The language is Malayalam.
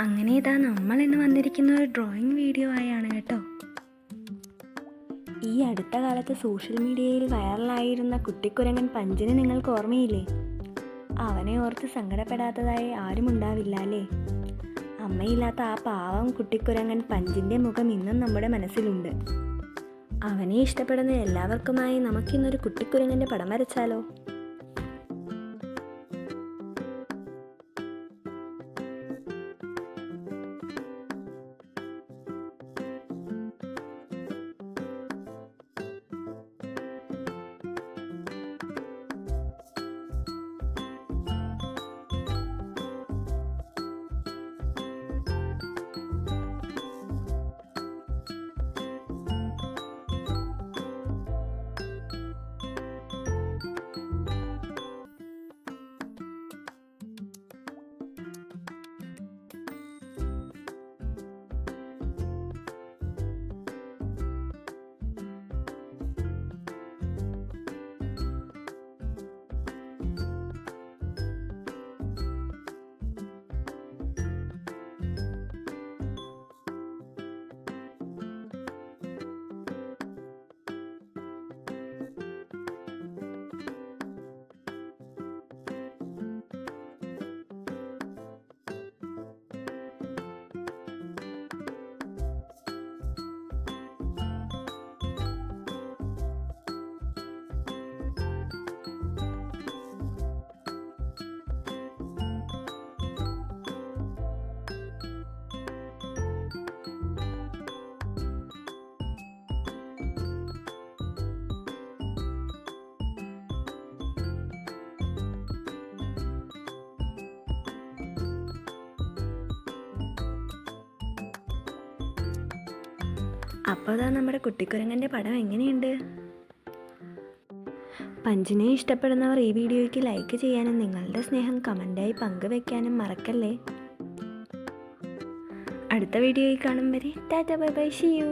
അങ്ങനെ ഇതാ നമ്മൾ ഇന്ന് വന്നിരിക്കുന്ന ഒരു ഡ്രോയിങ് വീഡിയോ ആയാണ് കേട്ടോ. ഈ അടുത്ത കാലത്ത് സോഷ്യൽ മീഡിയയിൽ വൈറലായിരുന്ന കുട്ടിക്കുരങ്ങൻ പഞ്ചിനെ നിങ്ങൾക്ക് ഓർമ്മയില്ലേ? അവനെ ഓർത്ത് സങ്കടപ്പെടാത്തതായി ആരും ഉണ്ടാവില്ല അല്ലേ? അമ്മയില്ലാത്ത ആ പാവം കുട്ടിക്കുരങ്ങൻ പഞ്ചിൻ്റെ മുഖം ഇന്നും നമ്മുടെ മനസ്സിലുണ്ട്. അവനെ ഇഷ്ടപ്പെടുന്ന എല്ലാവർക്കുമായി നമുക്കിന്നൊരു കുട്ടിക്കുരങ്ങൻ്റെ പടം വരച്ചാലോ? അപ്പോൾ അതാ നമ്മുടെ കുട്ടിക്കുരങ്ങൻ്റെ പടം എങ്ങനെയുണ്ട്? പഞ്ചിനെ ഇഷ്ടപ്പെടുന്നവർ ഈ വീഡിയോയ്ക്ക് ലൈക്ക് ചെയ്യാനും നിങ്ങളുടെ സ്നേഹം കമൻ്റായി പങ്കുവെക്കാനും മറക്കല്ലേ. അടുത്ത വീഡിയോയിൽ കാണും വരെ tata bye bye, see U.